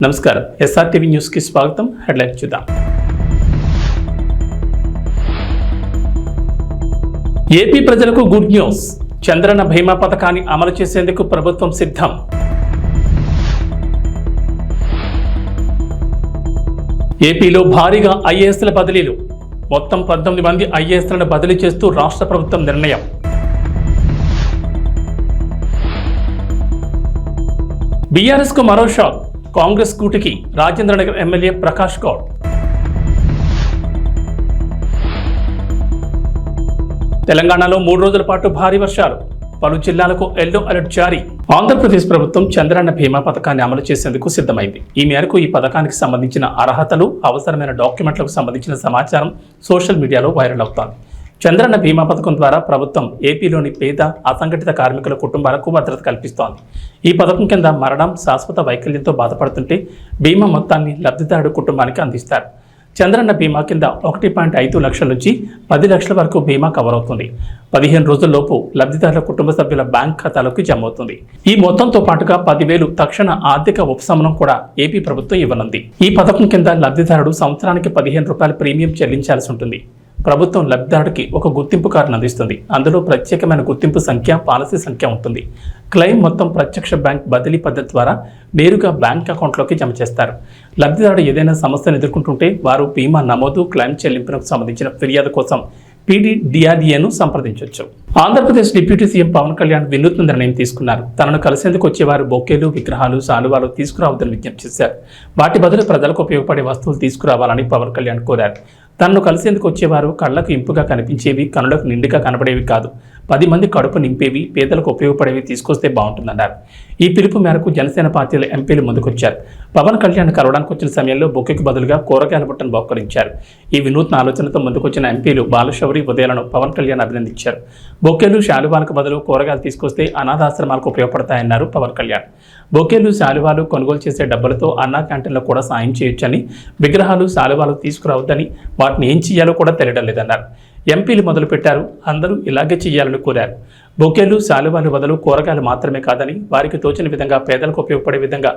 నమస్కారం, SRTV news కి స్వాగతం. హెడ్లైన్ చూద్దాం. ఏపీ ప్రజలకు గుడ్ న్యూస్. చంద్రన్న బీమా పథకాన్ని అమలు చేసేందుకు ప్రభుత్వం సిద్ధం. ఏపీలో భారీగా ఐఏఎస్ల బదిలీలు. మొత్తం 19 మంది ఐఏఎస్లను బదిలీ చేస్తూ రాష్ట్ర ప్రభుత్వం నిర్ణయం. బీఆర్ఎస్ కు మరో షాక్. కాంగ్రెస్ కూటికి రాజేంద్రనగర్ ఎమ్మెల్యే ప్రకాష్ గౌడ్. తెలంగాణలో 3 రోజుల పాటు భారీ వర్షాలు. పలు జిల్లాలకు ఎల్లో అలర్ట్ జారీ. ఆంధ్రప్రదేశ్ ప్రభుత్వం చంద్రన్న బీమా పథకాన్ని అమలు చేసేందుకు సిద్ధమైంది. ఈ మేరకు ఈ పథకానికి సంబంధించిన అర్హతలు, అవసరమైన డాక్యుమెంట్లకు సంబంధించిన సమాచారం సోషల్ మీడియాలో వైరల్ అవుతోంది. చంద్రన్న బీమా పథకం ద్వారా ప్రభుత్వం ఏపీలోని పేద, అసంఘటిత కార్మికుల కుటుంబాలకు భద్రత కల్పిస్తోంది. ఈ పథకం కింద మరణం, శాశ్వత వైకల్యంతో బాధపడుతుంటే బీమా మొత్తాన్ని లబ్ధిదారుడు కుటుంబానికి అందిస్తారు. చంద్రన్న బీమా కింద 1.5 లక్షల నుంచి 10 లక్షల వరకు బీమా కవర్ అవుతుంది. 15 రోజుల్లోపు లబ్ధిదారుల కుటుంబ సభ్యుల బ్యాంక్ ఖాతాలోకి జమ అవుతుంది. ఈ మొత్తంతో పాటుగా 10,000 తక్షణ ఆర్థిక ఉపశమనం కూడా ఏపీ ప్రభుత్వం ఇవ్వనుంది. ఈ పథకం కింద లబ్ధిదారుడు సంవత్సరానికి 15 రూపాయల ప్రీమియం చెల్లించాల్సి ఉంటుంది. ప్రభుత్వం లబ్ధిదారుడికి ఒక గుర్తింపు కార్డును అందిస్తుంది. అందులో ప్రత్యేకమైన గుర్తింపు సంఖ్య, పాలసీ సంఖ్య ఉంటుంది. క్లెయిమ్ మొత్తం ప్రత్యక్ష బ్యాంక్ బదిలీ పద్ధతి ద్వారా నేరుగా బ్యాంక్ అకౌంట్లోకి జమ చేస్తారు. లబ్ధిదారుడు ఏదైనా సమస్యను ఎదుర్కొంటుంటే వారు బీమా నమోదు, క్లెయిమ్ చెల్లింపునకు సంబంధించిన ఫిర్యాదు కోసం PDDRDAను సంప్రదించవచ్చు. ఆంధ్రప్రదేశ్ డిప్యూటీ సీఎం పవన్ కళ్యాణ్ వినూత్న నిర్ణయం తీసుకున్నారు. తనను కలిసేందుకు వచ్చేవారు బొకేలు, విగ్రహాలు, శాలువాలు తీసుకురావద్దని విజ్ఞప్తి చేశారు. వాటి బదులు ప్రజలకు ఉపయోగపడే వస్తువులు తీసుకురావాలని పవన్ కళ్యాణ్ కోరారు. తనను కలిసేందుకు వచ్చేవారు కళ్లకు ఇంపుగా కనిపించేవి, కనులకు నిండుగా కనబడేవి కాదు, 10 మంది కడుపు నింపేవి, పేదలకు ఉపయోగపడేవి తీసుకొస్తే బాగుంటుందన్నారు. ఈ పిలుపు మేరకు జనసేన పార్టీల ఎంపీలు ముందుకొచ్చారు. పవన్ కళ్యాణ్ కలవడానికి వచ్చిన సమయంలో బొకేకు బదులుగా కూరగాయల బుట్టను బహుకరించారు. ఈ వినూత్న ఆలోచనతో ముందుకొచ్చిన ఎంపీలు బాలశౌరి, ఉదయాలను పవన్ కళ్యాణ్ అభినందించారు. బొకేలు, శాలువాలకు బదులు కూరగాయలు తీసుకొస్తే అనాథాశ్రమాలకు ఉపయోగపడతాయన్నారు పవన్ కళ్యాణ్. బొకేలు, శాలువాలు కొనుగోలు చేసే డబ్బులతో అన్నా క్యాంటీన్లో కూడా సాయం చేయొచ్చని, విగ్రహాలు, శాలువాలు తీసుకురావద్దని, వాటిని ఏం చేయాలో కూడా తెలియడం లేదన్నారు. ఎంపీలు మొదలుపెట్టారు, అందరూ ఇలాగే చేయాలని కోరారు. బొకేలు, శాలువాలు బదులు కూరగాయలు మాత్రమే కాదని, వారికి తోచిన విధంగా పేదలకు ఉపయోగపడే విధంగా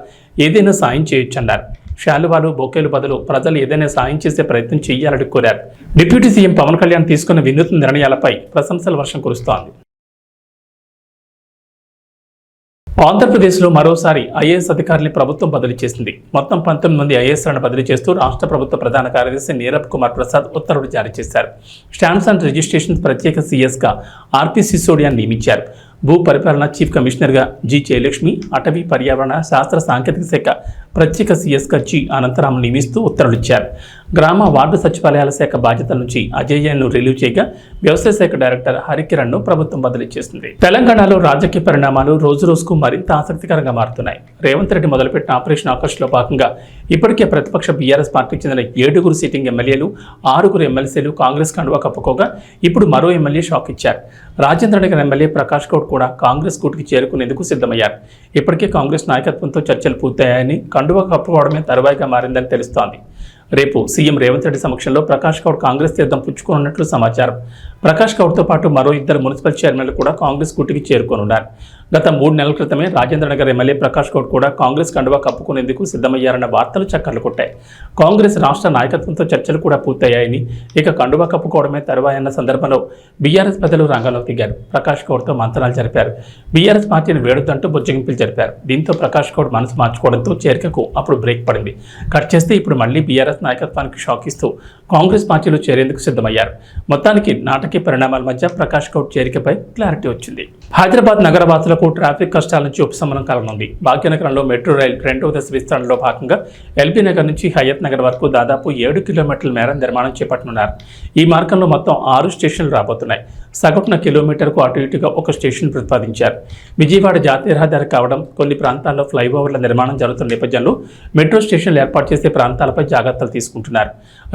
ఏదైనా సాయం చేయొచ్చన్నారు. శాలువాలు, బొకేలు బదులు ప్రజలు ఏదైనా సాయం చేసే ప్రయత్నం చేయాలని కోరారు. డిప్యూటీ సీఎం పవన్ కళ్యాణ్ తీసుకున్న వినూత్న నిర్ణయాలపై ప్రశంసల వర్షం కురుస్తోంది. ఆంధ్రప్రదేశ్లో మరోసారి ఐఏఎస్ అధికారుల్ని ప్రభుత్వం బదిలీ చేసింది. మొత్తం 19 మంది ఐఏఎస్లను బదిలీ చేస్తూ రాష్ట్ర ప్రభుత్వ ప్రధాన కార్యదర్శి నీరబ్ కుమార్ ప్రసాద్ ఉత్తర్వులు జారీ చేశారు. స్టాంప్స్ అండ్ రిజిస్ట్రేషన్ ప్రత్యేక సీఎస్గా ఆర్పి సిసోడియాను నియమించారు. భూ పరిపాలన చీఫ్ కమిషనర్గా జి జయలక్ష్మి, అటవీ పర్యావరణ శాస్త్ర సాంకేతిక శాఖ ప్రత్యేక సీఎస్గా జి అనంతరామ్ నియమిస్తూ ఉత్తర్వులిచ్చారు. గ్రామ వార్డు సచివాలయాల శాఖ బాధ్యతల నుంచి అజయ్యను రిలీవ్ చేయగా వ్యవసాయ శాఖ డైరెక్టర్ హరికిరణ్ను ప్రభుత్వం బదిలీ చేసింది. తెలంగాణలో రాజకీయ పరిణామాలు రోజురోజుకు మరింత ఆసక్తికరంగా మారుతున్నాయి. రేవంత్ రెడ్డి మొదలుపెట్టిన ఆపరేషన్ ఆకర్ష్లో భాగంగా ఇప్పటికే ప్రతిపక్ష బీఆర్ఎస్ పార్టీకి చెందిన 7 సిట్టింగ్ ఎమ్మెల్యేలు, 6 ఎమ్మెల్సీలు కాంగ్రెస్ కండువా కప్పుకోగా ఇప్పుడు మరో ఎమ్మెల్యే షాక్ ఇచ్చారు. రాజేంద్రనగర్ ఎమ్మెల్యే ప్రకాష్ గౌడ్ కూడా కాంగ్రెస్ కూటికి చేరుకునేందుకు సిద్ధమయ్యారు. ఇప్పటికే కాంగ్రెస్ నాయకత్వంతో చర్చలు పూర్తయ్యాయని, కండువా కప్పుకోవడమే తరువాయిగా మారిందని తెలుస్తోంది. రేపు సీఎం రేవంత్ రెడ్డి సమక్షంలో ప్రకాష్ గౌడ్ కాంగ్రెస్ తీర్థం పుచ్చుకోనున్నట్లు సమాచారం. ప్రకాష్ గౌడ్తో పాటు మరో 2 మున్సిపల్ చైర్మన్లు కూడా కాంగ్రెస్ కూటికి చేరుకోనున్నారు. గత 3 నెలల క్రితమే రాజేంద్రనగర్ ఎమ్మెల్యే ప్రకాష్ గౌడ్ కూడా కాంగ్రెస్ కండువా కప్పుకునేందుకు సిద్ధమయ్యారన్న వార్తలు చక్కర్లు కొట్టాయి. కాంగ్రెస్ రాష్ట్ర నాయకత్వంతో చర్చలు కూడా పూర్తయ్యాయని, ఇక కండువా కప్పుకోవడమే తరువాయన్న సందర్భంలో బీఆర్ఎస్ పెద్దలు రంగంలో దిగారు. ప్రకాష్ గౌడ్తో మంతనాలు జరిపారు. బీఆర్ఎస్ పార్టీని వేడొద్దంటూ బుజ్జగింపులు జరిపారు. దీంతో ప్రకాష్ గౌడ్ మనసు మార్చుకోవడంతో చేరికకు అప్పుడు బ్రేక్ పడింది. కట్ చేస్తే ఇప్పుడు మళ్లీ బీఆర్ఎస్ నాయకత్వానికి షాక్ ఇస్తూ కాంగ్రెస్ పార్టీలో చేరేందుకు సిద్ధమయ్యారు. మొత్తానికి నాటకీయ పరిణామాల మధ్య ప్రకాష్ గౌడ్ చేరికపై క్లారిటీ వచ్చింది. హైదరాబాద్ నగరవాసులకు ట్రాఫిక్ కష్టాల నుంచి ఉపశమనం కలగనుంది. భాగ్యనగరంలో మెట్రో రైల్ 2వ దశ విస్తరణలో భాగంగా ఎల్బీ నగర్ నుంచి హయత్ నగర్ వరకు దాదాపు 7 కిలోమీటర్ల మేర నిర్మాణం చేపట్టనున్నారు. ఈ మార్గంలో మొత్తం 6 స్టేషన్లు రాబోతున్నాయి. సగటున కిలోమీటర్కు అటు ఇటుగా ఒక స్టేషన్ ప్రతిపాదించారు. విజయవాడ జాతీయ రహదారి కావడం, కొన్ని ప్రాంతాల్లో ఫ్లైఓవర్ల నిర్మాణం జరుగుతున్న నేపథ్యంలో మెట్రో స్టేషన్లు ఏర్పాటు చేసే ప్రాంతాలపై జాగ్రత్తలు తీసుకుంటున్నారు.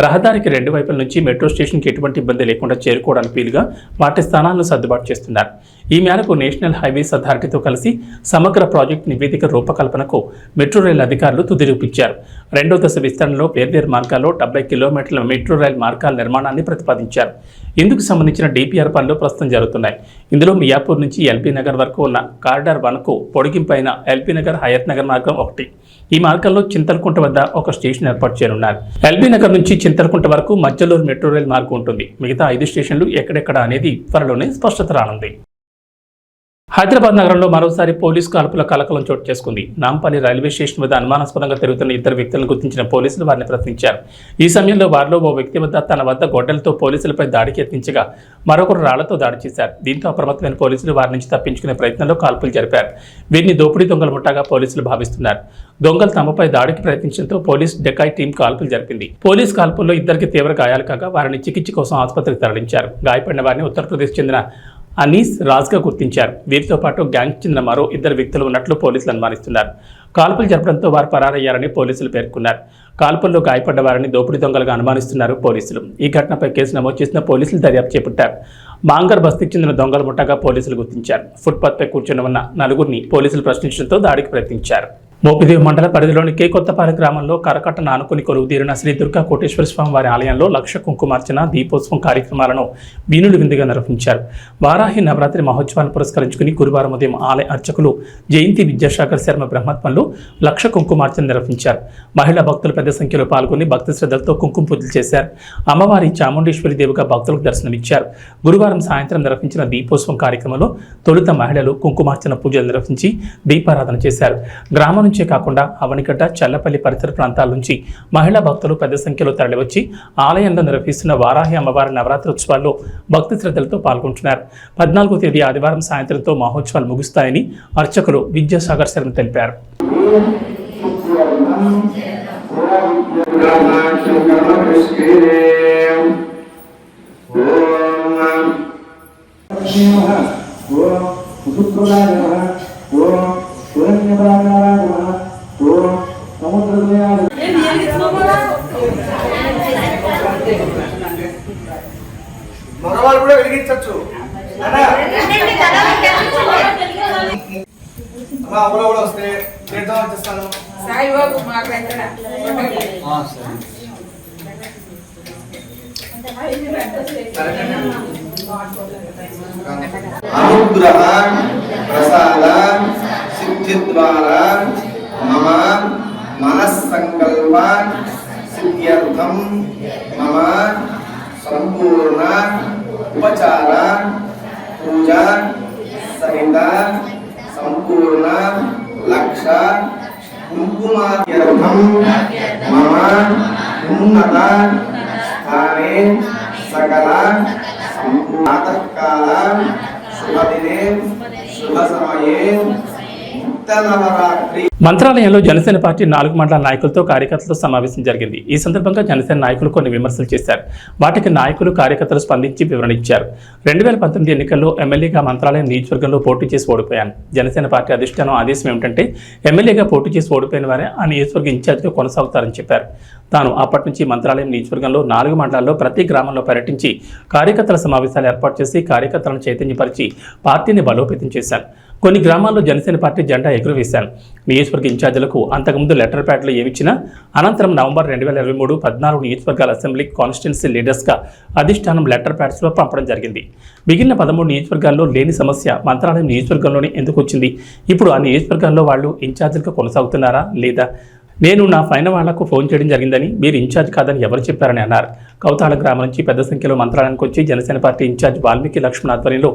రహదారికి 2 వైపుల నుంచి మెట్రో స్టేషన్కి ఎటువంటి ఇబ్బంది లేకుండా చేరుకోవడానికి వీలుగా వాటి స్థానాలను సర్దుబాటు చేస్తున్నారు. ఈ మేరకు నేషనల్ హైవేస్ అథారిటీతో కలిసి సమగ్ర ప్రాజెక్టు నివేదిక రూపకల్పనకు మెట్రో రైల్ అధికారులు తుది రూపించారు. 2వ దశ విస్తరణలో వేర్వేరు మార్గాల్లో 70 కిలోమీటర్ల మెట్రో రైల్ మార్గాల నిర్మాణాన్ని ప్రతిపాదించారు. ఇందుకు సంబంధించిన డిపిఆర్ పనులు గ్రామాల్లో ప్రస్తుతం జరుగుతున్నాయి. ఇందులో మియాపూర్ నుంచి ఎల్బీ నగర్ వరకు ఉన్న కారిడార్ 1కు పొడిగింపైన ఎల్బీ నగర్ హయత్ నగర్ మార్గం ఒకటి. ఈ మార్గంలో చింతలకుంట వద్ద ఒక స్టేషన్ ఏర్పాటు చేయనున్నారు. ఎల్బీ నగర్ నుంచి చింతలకుంట వరకు మధ్యలో మెట్రో రైల్ మార్గం ఉంటుంది. మిగతా 5 స్టేషన్లు ఎక్కడెక్కడ అనేది త్వరలోనే స్పష్టత రానుంది. హైదరాబాద్ నగరంలో మరోసారి పోలీసు కాల్పుల కలకలం చోటు చేసుకుంది. నాంపల్లి రైల్వే స్టేషన్ వద్ద అనుమానాస్పదంగా తిరుగుతున్న 2 వ్యక్తులను గుర్తించిన పోలీసులు వారిని ప్రశ్నించారు. ఈ సమయంలో వారిలో ఓ వ్యక్తి తన వద్ద గొడ్డలతో పోలీసులపై దాడికి యత్నించగా మరొకరు రాళ్లతో దాడి చేశారు. దీంతో అప్రమత్తమైన పోలీసులు వారి నుంచి తప్పించుకునే ప్రయత్నంలో కాల్పులు జరిపారు. వీరిని దోపిడీ దొంగల ముఠాగా పోలీసులు భావిస్తున్నారు. దొంగలు తమపై దాడికి ప్రయత్నించడంతో పోలీస్ డెకాయ్ టీం కాల్పులు జరిపింది. పోలీస్ కాల్పుల్లో 2కి తీవ్ర గాయాలు కాగా వారిని చికిత్స కోసం ఆసుపత్రికి తరలించారు. గాయపడిన వారిని ఉత్తరప్రదేశ్ చెందిన అనీస్ రాజ్గా గుర్తించారు. వీరితో పాటు గ్యాంగ్ చెందిన మరో 2 వ్యక్తులు ఉన్నట్లు పోలీసులు అనుమానిస్తున్నారు. కాల్పులు జరపడంతో వారు పరారయ్యారని పోలీసులు పేర్కొన్నారు. కాల్పుల్లో గాయపడ్డ వారిని దోపిడీ దొంగలుగా అనుమానిస్తున్నారు పోలీసులు. ఈ ఘటనపై కేసు నమోదు చేసిన పోలీసులు దర్యాప్తు చేపట్టారు. మాంగర్ బస్తీకి చెందిన దొంగల ముఠాగా పోలీసులు గుర్తించారు. ఫుట్పాత్పై కూర్చొని ఉన్న 4గురిని పోలీసులు ప్రశ్నించడంతో దాడికి ప్రయత్నించారు. మోపిదేవి మండల పరిధిలోని కే కొత్తపాలెం గ్రామంలో కరకట్టను ఆనుకుని కొలువుదీరిన శ్రీ దుర్గా కోటేశ్వర స్వామి వారి ఆలయంలో లక్ష కుంకుమార్చన దీపోత్సవం కార్యక్రమాలను వీనులు విందుగా నిర్వహించారు. వారాహి నవరాత్రి మహోత్సవాలను పురస్కరించుకుని గురువారం ఉదయం ఆలయ అర్చకులు జయంతి విద్యాసాగర్ శర్మ బ్రహ్మత్వంలో లక్ష కుంకుమార్చన నిర్వహించారు. మహిళా భక్తులు పెద్ద సంఖ్యలో పాల్గొని భక్తి శ్రద్ధలతో కుంకుమ పూజలు చేశారు. అమ్మవారి చాముండేశ్వరి దేవిగా భక్తులకు దర్శనమిచ్చారు. గురువారం సాయంత్రం నిర్వహించిన దీపోత్సవం కార్యక్రమంలో తొలుత మహిళలు కుంకుమార్చన పూజలు నిర్వహించి దీపారాధన చేశారు. గ్రామం నుంచే కాకుండా అవనిగడ్డ, చల్లపల్లి పరిసర ప్రాంతాల నుంచి మహిళా భక్తులు పెద్ద సంఖ్యలో తరలివచ్చి ఆలయంలో నిర్వహిస్తున్న వారాహి అమ్మవారి నవరాత్రి ఉత్సవాల్లో భక్తి శ్రద్ధలతో పాల్గొంటున్నారు. 14వ తేదీ ఆదివారం సాయంత్రంతో మహోత్సవాలు ముగుస్తాయని అర్చకులు విద్యాసాగర్ శర్మ తెలిపారు. మగవాళ్ళు కూడా వెలిగించవచ్చు. కూడా వస్తే చేద్దాం వచ్చేస్తాను. అనుగ్రహ ప్రసాద సిద్ధి ద్వారా మమ మనస్సంకల్ప సిద్ధ్యర్థం మమ సంపూర్ణ ఉపచార పూజ సహిత సంపూర్ణ లక్ష కుంకుమార్చనం మమ ఉన్నత స్థానే సకల ప్రాతఃకాల శుభదినే శుభ సమయే మంత్రాలయంలో జనసేన పార్టీ 4 మండల నాయకులతో కార్యకర్తలతో సమావేశం జరిగింది. ఈ సందర్భంగా జనసేన నాయకులు కొన్ని విమర్శలు చేశారు. వాటికి నాయకులు కార్యకర్తలు స్పందించి వివరణ ఇచ్చారు. 2019 ఎన్నికల్లో ఎమ్మెల్యేగా మంత్రాలయం నియోజకవర్గంలో పోటీ చేసి ఓడిపోయాను. జనసేన పార్టీ అధిష్టానం ఆదేశం ఏమిటంటే ఎమ్మెల్యేగా పోటీ చేసి ఓడిపోయిన వారే ఆ నియోజకవర్గ ఇన్ఛార్జిగా కొనసాగుతారని చెప్పారు. తాను అప్పటి నుంచి మంత్రాలయం నియోజకవర్గంలో 4 మండలాల్లో ప్రతి గ్రామంలో పర్యటించి కార్యకర్తల సమావేశాలు ఏర్పాటు చేసి కార్యకర్తలను చైతన్యపరిచి పార్టీని బలోపేతం చేశాను. కొన్ని గ్రామాల్లో జనసేన పార్టీ జెండా ఎగురవేశాను. నియోజకవర్గ ఇన్ఛార్జీలకు అంతకుముందు లెటర్ ప్యాడ్లు ఏమిచ్చినా అనంతరం నవంబర్ 2023 14 నియోజకవర్గాల అసెంబ్లీ కాన్స్టిట్యున్సీ లీడర్స్గా అధిష్టానం లెటర్ ప్యాడ్స్లో పంపడం జరిగింది. మిగిలిన 13 నియోజకవర్గాల్లో లేని సమస్య మంత్రాలయం నియోజకవర్గంలోనే ఎందుకు వచ్చింది? ఇప్పుడు ఆ నియోజకవర్గాల్లో వాళ్ళు ఇన్ఛార్జీలుగా కొనసాగుతున్నారా లేదా? నేను నా పైన వాళ్లకు ఫోన్ చేయడం జరిగిందని, మీరు ఇన్ఛార్జ్ కాదని ఎవరు చెప్పారని అన్నారు. కౌతాళ గ్రామం నుంచి పెద్ద సంఖ్యలో మంత్రాలయానికి వచ్చి జనసేన పార్టీ ఇన్ఛార్జ్ వాల్మీకి లక్ష్మణ్ ఆధ్వర్యంలో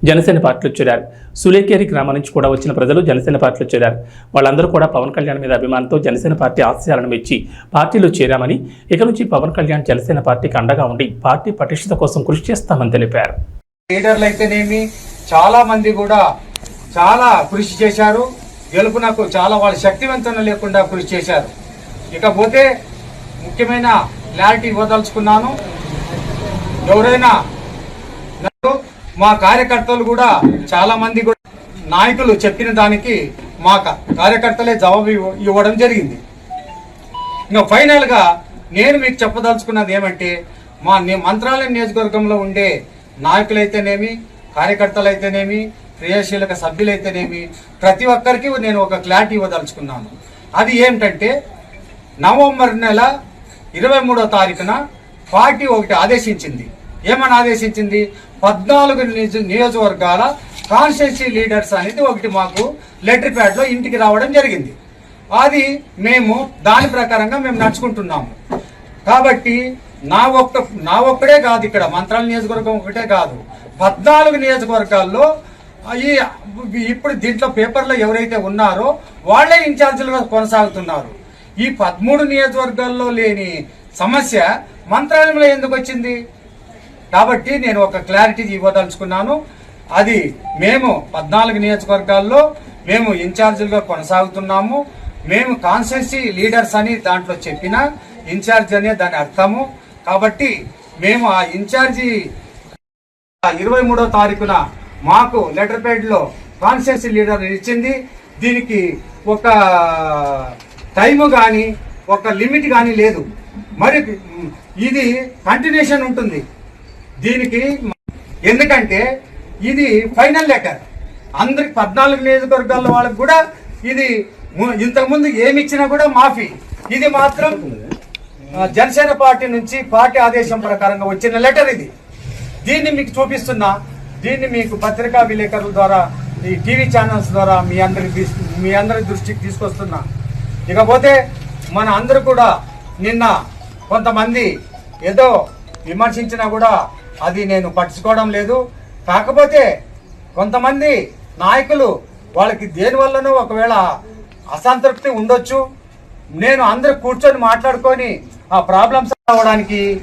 జనసేన పార్టీలో చేరారు. సులేకేరి గ్రామం నుంచి కూడా వచ్చిన ప్రజలు జనసేన పార్టీలో చేరారు. వాళ్ళందరూ కూడా పవన్ కళ్యాణ్ మీద అభిమానంతో జనసేన పార్టీ ఆశయాలను మెచ్చి పార్టీలో చేరామని, ఇక నుంచి పవన్ కళ్యాణ్ జనసేన పార్టీకి అండగా ఉండి పార్టీ పటిష్టత కోసం కృషి చేస్తామని తెలిపారు. లీడర్లు అయితేనేమి చాలా మంది కూడా చాలా కృషి చేశారు. గెలుపునకు చాలా వాళ్ళ శక్తివంతం లేకుండా కృషి చేశారు. ఇకపోతే ముఖ్యమైన క్లారిటీ ఇవ్వదలుచుకున్నాను. ఎవరైనా మా కార్యకర్తలు కూడా చాలా మంది కూడా నాయకులు చెప్పిన దానికి మా కార్యకర్తలే జవాబు ఇవ్వడం జరిగింది. ఇంకా ఫైనల్గా నేను మీకు చెప్పదలుచుకున్నది ఏమంటే మా మంత్రాలయం నియోజకవర్గంలో ఉండే నాయకులైతేనేమి, కార్యకర్తలైతేనేమి, క్రియాశీలక సభ్యులైతేనేమి ప్రతి ఒక్కరికి నేను ఒక క్లారిటీ ఇవ్వదలుచుకున్నాను. అది ఏమిటంటే నవంబర్ నెల 23వ తారీఖున పార్టీ ఒకటి ఆదేశించింది. ఏమని ఆదేశించింది, 14 నియోజకవర్గాల కాన్స్టిట్యూన్సీ లీడర్స్ అనేది ఒకటి మాకు లెటర్ ప్యాడ్లో ఇంటికి రావడం జరిగింది. అది మేము దాని ప్రకారంగా మేము నడుచుకుంటున్నాము. కాబట్టి నా ఒక్కడే కాదు, ఇక్కడ మంత్రాల నియోజకవర్గం ఒకటే కాదు, 14 నియోజకవర్గాల్లో ఇప్పుడు దీంట్లో పేపర్లో ఎవరైతే ఉన్నారో వాళ్ళే ఇన్ఛార్జీలుగా కొనసాగుతున్నారు. ఈ 13 నియోజకవర్గాల్లో లేని సమస్య మంత్రాలయంలో ఎందుకు వచ్చింది? కాబట్టి నేను ఒక క్లారిటీ ఇవ్వదలుచుకున్నాను. అది మేము 14 నియోజకవర్గాల్లో మేము ఇన్ఛార్జీలుగా కొనసాగుతున్నాము. మేము కాన్స్టిట్యూన్సీ లీడర్స్ అని దాంట్లో చెప్పిన ఇన్ఛార్జ్ అనే దాని అర్థము. కాబట్టి మేము ఆ ఇన్ఛార్జి 23వ తారీఖున మాకు లెటర్ ప్యాడ్లో కాన్స్టిట్యూన్సీ లీడర్ ఇచ్చింది. దీనికి ఒక టైము కానీ ఒక లిమిట్ కానీ లేదు. మరి ఇది కంటిన్యూషన్ ఉంటుంది దీనికి. ఎందుకంటే ఇది ఫైనల్ లెటర్ అందరికి 14 నియోజకవర్గాల వాళ్ళకి కూడా. ఇది ఇంతకుముందు ఏమి ఇచ్చినా కూడా మాఫీ. ఇది మాత్రం జనసేన పార్టీ నుంచి పార్టీ ఆదేశం ప్రకారంగా వచ్చిన లెటర్ ఇది. దీన్ని మీకు చూపిస్తున్నా, దీన్ని మీకు పత్రికా విలేకరుల ద్వారా, ఈ టీవీ ఛానల్స్ ద్వారా మీ అందరి దృష్టికి తీసుకొస్తున్నా. ఇకపోతే మన అందరూ కూడా నిన్న కొంతమంది ఏదో విమర్శించినా కూడా అది నేను పట్టించుకోవడం లేదు. కాకపోతే కొంతమంది నాయకులు వాళ్ళకి దేనివల్లనూ ఒకవేళ అసంతృప్తి ఉండొచ్చు. నేను అందరూ కూర్చొని మాట్లాడుకొని ఆ ప్రాబ్లమ్స్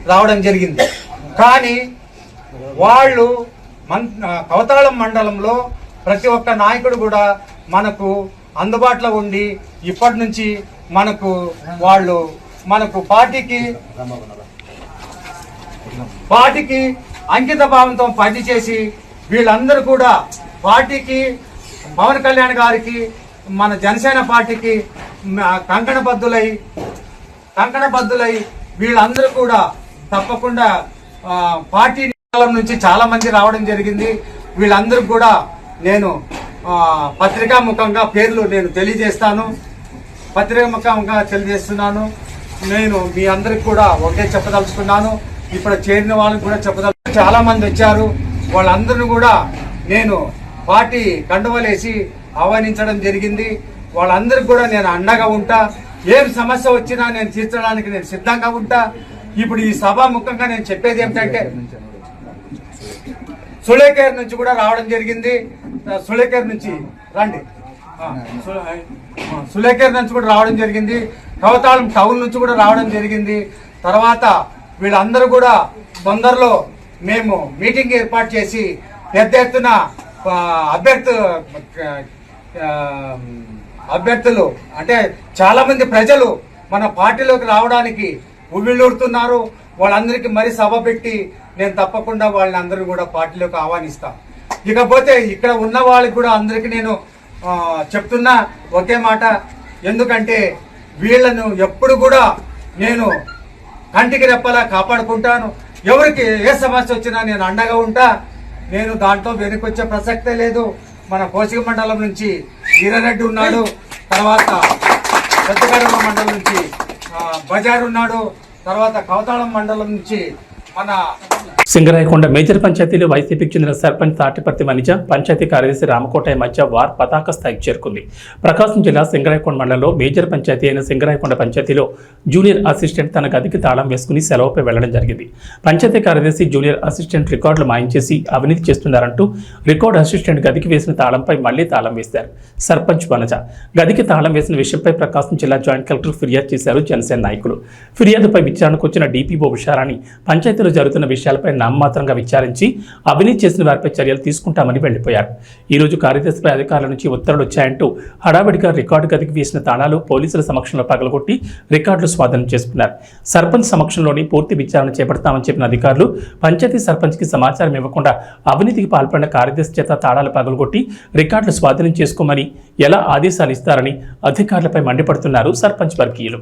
రావడం జరిగింది. కానీ వాళ్ళు కవతాళం మండలంలో ప్రతి ఒక్క నాయకుడు కూడా మనకు అందుబాటులో ఉండి ఇప్పటి నుంచి మనకు పార్టీకి అంకిత భావంతో పనిచేసి వీళ్ళందరూ కూడా పార్టీకి, పవన్ కళ్యాణ్ గారికి, మన జనసేన పార్టీకి కంకణబద్దులై వీళ్ళందరూ కూడా తప్పకుండా పార్టీ నుంచి చాలా మంది రావడం జరిగింది. వీళ్ళందరూ కూడా నేను పత్రికా ముఖంగా పేర్లు నేను తెలియజేస్తున్నాను. నేను మీ అందరికి కూడా ఒకటే చెప్పదలుచుకున్నాను. ఇప్పుడు చేరిన వాళ్ళకి కూడా చాలా మంది వచ్చారు. వాళ్ళందరినీ కూడా నేను పార్టీ కండువలేసి ఆహ్వానించడం జరిగింది. వాళ్ళందరికీ కూడా నేను అండగా ఉంటా. ఏం సమస్య వచ్చినా నేను తీర్చడానికి నేను సిద్ధంగా ఉంటా. ఇప్పుడు ఈ సభాముఖంగా నేను చెప్పేది ఏమిటంటే, సులేకేర్ నుంచి కూడా రావడం జరిగింది. సులేకేర్ నుంచి రండి. సులేకేర్ నుంచి కూడా రావడం జరిగింది. కవతాళం టౌన్ నుంచి కూడా రావడం జరిగింది. తర్వాత వీళ్ళందరూ కూడా తొందరలో మేము మీటింగ్ ఏర్పాటు చేసి పెద్ద ఎత్తున అభ్యర్థులు అంటే చాలా మంది ప్రజలు మన పార్టీలోకి రావడానికి ఉవ్విళ్ళూరుతున్నారు. వాళ్ళందరికీ మరీ సభ పెట్టి నేను తప్పకుండా వాళ్ళని అందరూ కూడా పార్టీలోకి ఆహ్వానిస్తా. ఇకపోతే ఇక్కడ ఉన్న వాళ్ళకి కూడా అందరికీ నేను చెప్తున్నా ఒకే మాట. ఎందుకంటే వీళ్ళను ఎప్పుడు కూడా నేను కంటికి రెప్పలా కాపాడుకుంటాను. ఎవరికి ఏ సమస్య వచ్చినా నేను అండగా ఉంటా. నేను దాంట్లో వెనుకొచ్చే ప్రసక్తే లేదు. మన కోసిక మండలం నుంచి వీరారెడ్డి ఉన్నాడు, తర్వాత పెద్దగడమ మండలం నుంచి బజార్ ఉన్నాడు, తర్వాత కవతాళం మండలం నుంచి మన సింగరాయకొండ మేజర్ పంచాయతీలో వైసీపీకి చెందిన సర్పంచ్ తాటిపర్తి వనిజ, పంచాయతీ కార్యదర్శి రామకోటయ్య మధ్య వార్ పతాక స్థాయికి చేరుకుంది. ప్రకాశం జిల్లా సింగరాయకొండ మండలంలో మేజర్ పంచాయతీ అయిన సింగరాయకొండ పంచాయతీలో జూనియర్ అసిస్టెంట్ తన గదికి తాళం వేసుకుని సెలవుపై వెళ్లడం జరిగింది. పంచాయతీ కార్యదర్శి జూనియర్ అసిస్టెంట్ రికార్డులు మాయించేసి అవినీతి చేస్తున్నారంటూ రికార్డు అసిస్టెంట్ గదికి వేసిన తాళంపై మళ్లీ తాళం వేశారు సర్పంచ్ వనజ. గదికి తాళం వేసిన విషయంపై ప్రకాశం జిల్లా జాయింట్ కలెక్టర్ ఫిర్యాదు చేశారు జనసేన నాయకులు. ఫిర్యాదుపై విచారణకు వచ్చిన డీపీఓ ఉషారాణి పంచాయతీలో జరుగుతున్న విషయాలపై నామమాత్రంగా విచారించి అవినీతి చేసిన వారిపై చర్యలు తీసుకుంటామని వెళ్లిపోయారు. ఈ రోజు కార్యదర్శిపై అధికారుల నుంచి ఉత్తర్వులు వచ్చాయంటూ హడావిడిగా రికార్డు గదికి వేసిన తాళాలు పోలీసుల సమక్షంలో పగలగొట్టి రికార్డులు స్వాధీనం చేసుకున్నారు. సర్పంచ్ సమక్షంలోని పూర్తి విచారణ చేపడతామని చెప్పిన అధికారులు పంచాయతీ సర్పంచ్కి సమాచారం ఇవ్వకుండా అవినీతికి పాల్పడిన కార్యదర్శి చేత తాళాలు పగలగొట్టి రికార్డులు స్వాధీనం చేసుకోమని ఎలా ఆదేశాలు ఇస్తారని అధికారులపై మండిపడుతున్నారు సర్పంచ్ వర్గీయులు.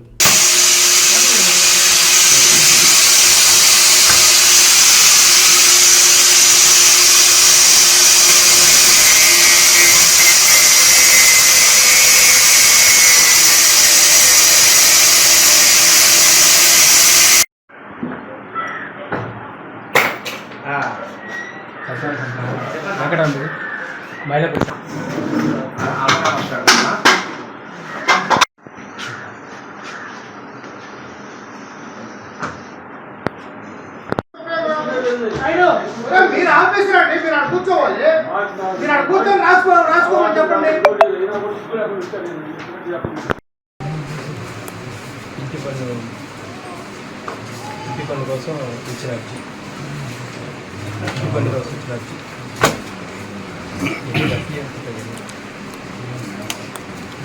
అక్కడ బయట మీరు ఆఫీసర్ అండి, మీరు అక్కడ కూర్చోవాలి. మీరు అక్కడ కూర్చొని రాసుకోమని చెప్పండి. ఇంటి పన్ను కోసం ఇచ్చిన అర్జీ, ఇంటి పన్ను కోసం ఇచ్చిన అర్జీ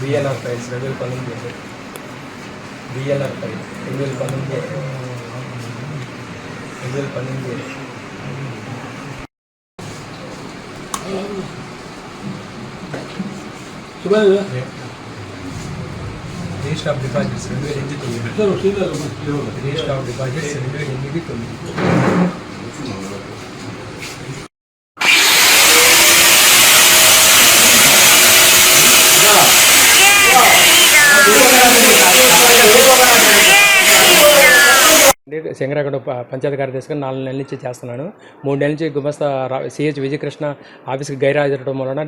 BLR files 2019, BLR file 2019. Register of deposits 2008, register of deposits 2008. Shankaragada panchayat కార్యదర్శిగా 4 నెలల నుంచి చేస్తున్నాను. 3 నెలల నుంచి గుమస్తా సిహెచ్ విజయకృష్ణ ఆఫీస్కి గైరాజరడం వలన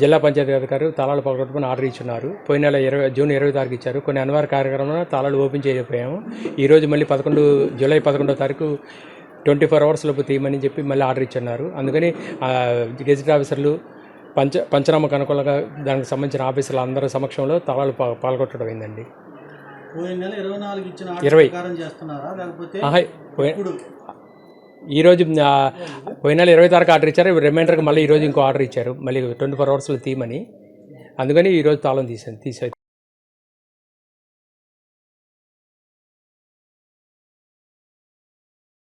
జిల్లా పంచాయతీ అధికారి తాళాలు పగలగొట్టుకుని ఆర్డర్ ఇచ్చున్నారు. పోయిన నెల జూన్ 20 తారీఖు ఇచ్చారు. కొన్ని అనివార్య కార్యక్రమంలో తాళాలు ఓపెన్ చేయకపోయాము. ఈరోజు మళ్ళీ జూలై 11వ తారీఖు 24 hours లోపు తీయమని చెప్పి మళ్ళీ ఆర్డర్ ఇచ్చున్నారు. అందుకని గెజిట్ ఆఫీసర్లు పంచనామాకు అనుకూలంగా దానికి సంబంధించిన ఆఫీసర్లు అందరి సమక్షంలో తాళాలు పాల్గొట్టడం అయిందండి. ఈరోజు పోయిన నెల 20 తారీఖు ఆర్డర్ ఇచ్చారు. రిమైండర్కి మళ్ళీ ఈరోజు ఇంకో ఆర్డర్ ఇచ్చారు, మళ్ళీ 24 hours తీయమని. అందుకని ఈరోజు తాళం తీసేది.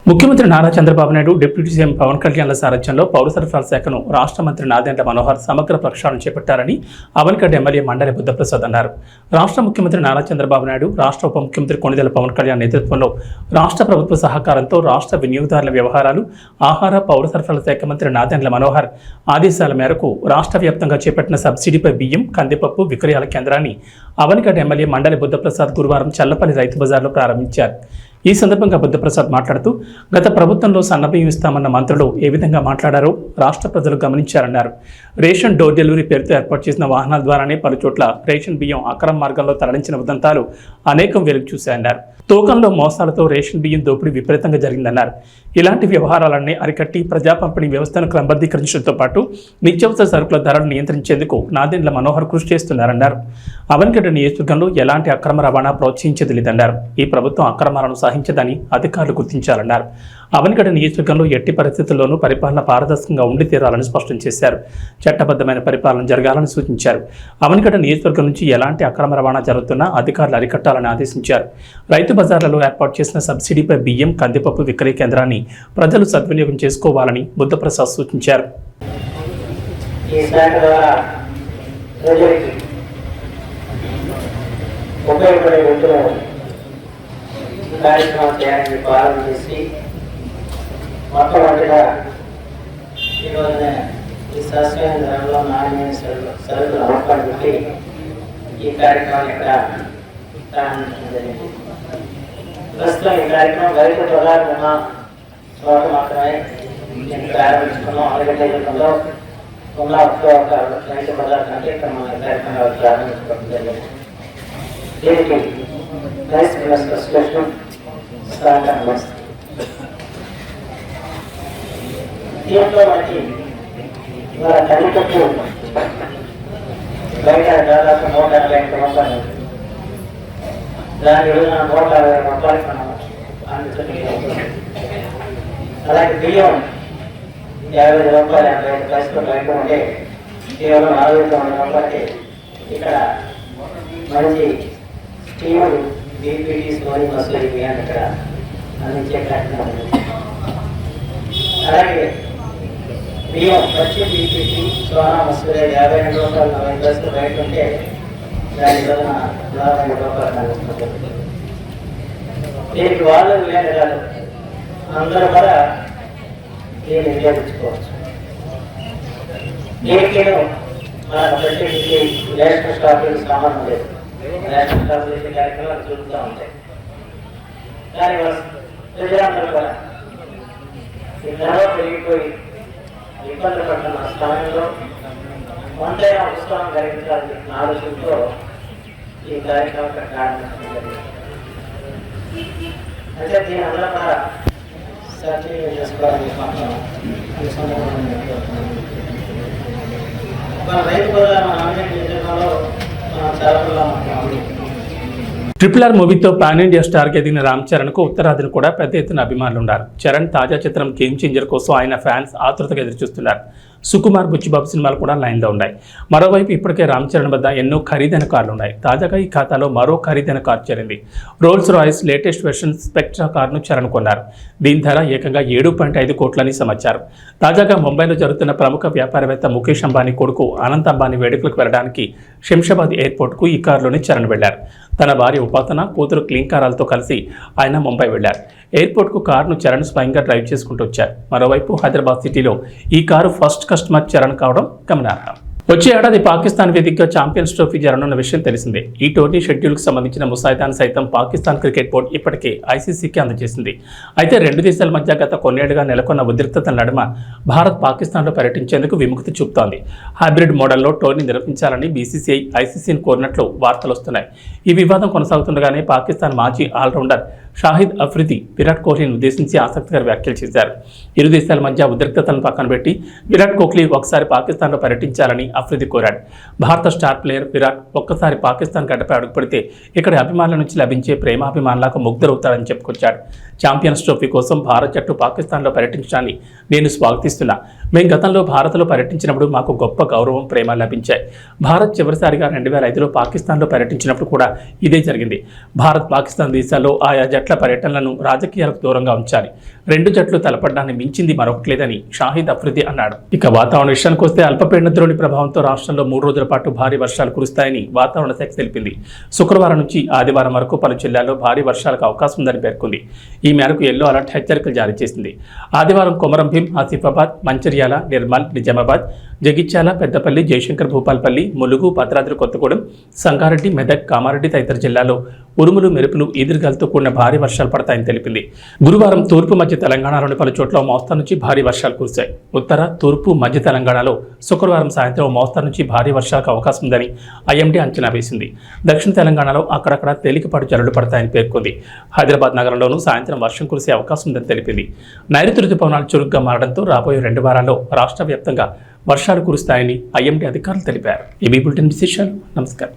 ముఖ్యమంత్రి నారా చంద్రబాబు నాయుడు, డిప్యూటీ సీఎం పవన్ కళ్యాణ్ల సారథ్యంలో పౌర సరఫరాల శాఖను రాష్ట్ర మంత్రి నాదెండ్ల మనోహర్ సమగ్ర ప్రక్షాళన చేపట్టారని అవనిగడ్డ ఎమ్మెల్యే మండలి బుద్ధప్రసాద్ అన్నారు. రాష్ట్ర ముఖ్యమంత్రి నారా చంద్రబాబు నాయుడు, రాష్ట్ర ఉప ముఖ్యమంత్రి కొణిదెల పవన్ కళ్యాణ్ నేతృత్వంలో రాష్ట్ర ప్రభుత్వ సహకారంతో రాష్ట్ర వినియోగదారుల వ్యవహారాలు, ఆహార, పౌర సరఫరాల శాఖ మంత్రి నాదెండ్ల మనోహర్ ఆదేశాల మేరకు రాష్ట్ర వ్యాప్తంగా చేపట్టిన సబ్సిడీపై బియ్యం, కందిపప్పు విక్రయాల కేంద్రాన్ని అవనిగడ్డ ఎమ్మెల్యే మండలి బుద్ధప్రసాద్ గురువారం చల్లపల్లి రైతు బజార్లో ప్రారంభించారు. ఈ సందర్భంగా బుద్ధప్రసాద్ మాట్లాడుతూ గత ప్రభుత్వంలో సన్నబియ్యం ఇస్తామన్న మంత్రులు ఏ విధంగా మాట్లాడారో రాష్ట్ర ప్రజలు గమనించారన్నారు. రేషన్ డోర్ డెలివరీ పేరుతో ఏర్పాటు చేసిన వాహనాల ద్వారానే పలుచోట్ల రేషన్ బియ్యం అక్రమ మార్గంలో తరలించిన ఉదంతాలు అనేకం వెలుగు చూశాయన్నారు. తూకంలో మోసాలతో రేషన్ బియ్యం దోపిడీ విపరీతంగా జరిగిందన్నారు. ఇలాంటి వ్యవహారాలన్నీ అరికట్టి ప్రజా పంపిణీ వ్యవస్థను క్రమబద్ధీకరించడంతో పాటు నిత్యావసర సరుకుల ధరలు నియంత్రించేందుకు నాదెండ్ల మనోహర్ కృషి చేస్తున్నారన్నారు. అవనిగడ్డ నియోజకవర్గంలో ఎలాంటి అక్రమ రవాణా ప్రోత్సహించేది లేదన్నారు. ఈ ప్రభుత్వం అక్రమాలను సహించదని అధికారులు గుర్తించాలన్నారు. అవనిగడ్డ నియోజకవర్గంలో ఎట్టి పరిస్థితుల్లోనూ పరిపాలన పారదర్శకంగా ఉండి తీరాలని స్పష్టం చేశారు. చట్టబద్ధమైన పరిపాలన జరగాలని సూచించారు. అవనిగడ్డ నియోజకవర్గం నుంచి ఎలాంటి అక్రమ రవాణా జరుగుతున్నా అధికారులు అరికట్టాలని ఆదేశించారు. రైతు బజార్లలో ఏర్పాటు చేసిన సబ్సిడీపై బియ్యం, కందిపప్పు విక్రయ కేంద్రాన్ని ప్రజలు సద్వినియోగం చేసుకోవాలని బుద్ధప్రసాద్ సూచించారు. కార్యక్రమం చేయాలని ప్రారంభించి మొట్టమొదటిగా ఈరోజున ఈ సస్యమైన ధరలో నాణ్యమైన సరుకులు అమ్మకాలు పెట్టి ఈ కార్యక్రమం ఇక్కడ ప్రారంభించడం జరిగింది. ప్రస్తుతం ఈ కార్యక్రమం రైతు బజార్ ఉన్న చోట మాత్రమే నేను ప్రారంభించుకున్నాం. అవనిగడ్డ ఉన్న ఒక రైతు బజార్ కంటే ఇక్కడ మన కార్యక్రమాలు ప్రారంభించుకోవడం జరిగింది. దీనికి రైస్ మిల్లర్స్ అసోసియేషన్ దీంట్లో మనకి ఇవాళ కందిపప్పు బయట దాదాపు 150 రూపాయలు, దాని విలువ 160 రూపాయలు మనం అందుతుంది. అలాగే బియ్యం 50 రూపాయలు 55 పైసలు బయట ఉంటే కేవలం 49 రూపాయలకి ఇక్కడ మంచి స్టీములు బీపీటీ స్టోరీ మసూరి బియ్యాన్ని ఇక్కడ అందించే కార్యక్రమం. అలాగే బియ్యం వచ్చి బీపీటీ సోనా మసూరి 52 రూపాయలు 40 పైసలు బయట ఉంటే దాని రోజున 42 రూపాయలు అందిస్తుంది. దీనికి వాళ్ళు లేని కాదు, అందరూ కూడా దీన్ని వినియోగించుకోవచ్చు. దీనికి మనకు ప్రత్యేకించి రేషన్ స్టాకులకు సంబంధం లేదు. రేషన్ స్టాకులు చేసే కార్యక్రమాలు జరుగుతూ ఉంటాయి. కానీ ప్రజలందరూ కూడా ఈ ధర పెరిగిపోయి ఇబ్బంది పడుతున్న సమయంలో వంతైన ఉత్సాహం కలిగించాలని ఆలోచనతో ఈ కార్యక్రమం ప్రారంభించడం జరిగింది. అంటే దీని అందరూ కూడా సర్టిఫికేట్ చేసుకోవాలని ఈ సందర్భంగా మన రైతు బజార్ మన అవినీతి నియోజకవర్గంలో మనం చాలా RRR మూవీతో పాన్ ఇండియా స్టార్కి ఎదిగిన రామ్ చరణ్కు ఉత్తరాదిని కూడా పెద్ద ఎత్తున అభిమానులు ఉన్నారు. చరణ్ తాజా చిత్రం గేమ్ చేంజర్ కోసం ఆయన ఫ్యాన్స్ ఆతృతగా ఎదురుచూస్తున్నారు. సుకుమార్, బుచ్చిబాబు సినిమాలు కూడా లైన్లో ఉన్నాయి. మరోవైపు ఇప్పటికే రామ్ చరణ్ వద్ద ఎన్నో ఖరీదైన కార్లు ఉన్నాయి. తాజాగా ఈ ఖాతాలో మరో ఖరీదైన కారు చేరింది. Rolls Royce latest version spectra కారును చరణ్ కొన్నారు. దీని ధర ఏకంగా 7.5 కోట్లని సమాచారం. తాజాగా ముంబైలో జరుగుతున్న ప్రముఖ వ్యాపారవేత్త ముఖేష్ అంబానీ కొడుకు అనంత్ అంబానీ వేడుకలకు వెళ్లడానికి శంషాబాద్ ఎయిర్పోర్ట్కు ఈ కారులోనే చరణ్ వెళ్లారు. తన భార్య ఉపాసన, కూతురు క్లీంకారాలతో కలిసి ఆయన ముంబై వెళ్లారు. ఎయిర్పోర్ట్కు కారును చరణ్ స్వయంగా డ్రైవ్ చేసుకుంటూ వచ్చారు. మరోవైపు హైదరాబాద్ సిటీలో ఈ కారు ఫస్ట్ కస్టమర్ చరణ్ కావడం గమనార్హం. వచ్చే ఏడాది పాకిస్తాన్ వేదికగా ఛాంపియన్స్ ట్రోఫీ జరగనున్న విషయం తెలిసిందే. ఈ టోర్నీ షెడ్యూల్కు సంబంధించిన ముసాయిదాను సైతం పాకిస్తాన్ క్రికెట్ బోర్డు ఇప్పటికే ఐసీసీకి అందజేసింది. అయితే రెండు దేశాల మధ్య గత కొన్నేళ్లుగా నెలకొన్న ఉద్రిక్తతల నడుమ భారత్ పాకిస్తాన్లో పర్యటించేందుకు విముక్తి చూపుతోంది. హైబ్రిడ్ మోడల్లో టోర్నీ నిర్వహించాలని బీసీసీఐ ఐసీసీని కోరినట్లు వార్తలు వస్తున్నాయి. ఈ వివాదం కొనసాగుతుండగానే పాకిస్తాన్ మాజీ ఆల్రౌండర్ షాహిద్ అఫ్రిది విరాట్ కోహ్లీని ఉద్దేశించి ఆసక్తికర వ్యాఖ్యలు చేశారు. ఇరు దేశాల మధ్య ఉద్రిక్తతలను పక్కన పెట్టి విరాట్ కోహ్లీ ఒకసారి పాకిస్తాన్లో పర్యటించాలని అఫ్రిది కోరాడు. భారత స్టార్ ప్లేయర్ విరాట్ ఒక్కసారి పాకిస్తాన్ గడ్డపై అడుగుపెడితే ఇక్కడి అభిమానుల నుంచి లభించే ప్రేమాభిమానులకు ముగ్ధులవుతాడని చెప్పుకొచ్చాడు. ఛాంపియన్స్ ట్రోఫీ కోసం భారత్ జట్టు పాకిస్తాన్లో పర్యటించడాన్ని నేను స్వాగతిస్తున్నా. మేము గతంలో భారత్లో పర్యటించినప్పుడు మాకు గొప్ప గౌరవం, ప్రేమ లభించాయి. భారత్ చివరిసారిగా 2005లో పాకిస్తాన్లో పర్యటించినప్పుడు కూడా ఇదే జరిగింది. భారత్, పాకిస్తాన్ దేశాల్లో ఆయా జట్ల పర్యటనలను రాజకీయాలకు దూరంగా ఉంచాలి. రెండు జట్లు తలపడ్డాన్ని మించింది మరొకటి లేదని షాహిద్ అఫ్రిది అన్నాడు. ఇక వాతావరణ విషయానికి వస్తే అల్పపీడన ద్రోణి ప్రభావంతో రాష్ట్రంలో 3 రోజుల పాటు భారీ వర్షాలు కురుస్తాయని వాతావరణ శాఖ తెలిపింది. శుక్రవారం నుంచి ఆదివారం వరకు పలు జిల్లాల్లో భారీ వర్షాలకు అవకాశం ఉందని పేర్కొంది. ఈ మేరకు ఎల్లో అలర్ట్ హెచ్చరికలు జారీ చేసింది. ఆదివారం కొమరం భీం, ఆసిఫాబాద్, మంచిర్యాల, నిర్మల్, నిజామాబాద్, జగిత్యాల, పెద్దపల్లి, జయశంకర్, భూపాల్పల్లి, ములుగు, భద్రాద్రి కొత్తగూడెం, సంగారెడ్డి, మెదక్, కామారెడ్డి తదితర జిల్లాల్లో ఉరుములు, మెరుపులు, ఈదురుగాలతో కూడిన భారీ వర్షాలు పడతాయని తెలిపింది. గురువారం తూర్పు మధ్య తెలంగాణలోని పలు చోట్ల మోస్తరు నుంచి భారీ వర్షాలు కురిశాయి. ఉత్తర, తూర్పు, మధ్య తెలంగాణలో శుక్రవారం సాయంత్రం మోస్తరు నుంచి భారీ వర్షాలకు అవకాశం ఉందని ఐఎండీ అంచనా వేసింది. దక్షిణ తెలంగాణలో అక్కడక్కడ తేలికపాటి జల్లులు పడతాయని పేర్కొంది. హైదరాబాద్ నగరంలోనూ సాయంత్రం వర్షం కురిసే అవకాశం ఉందని తెలిపింది. నైరుతి రుతుపవనాలు చురుగ్గా మారడంతో రాబోయే 2 వారాల్లో రాష్ట్ర వ్యాప్తంగా వర్షాలు కురుస్తాయని ఐఎండీ అధికారులు తెలిపారు. ఈ బులెటిన్ విశేషాలు. నమస్కారం.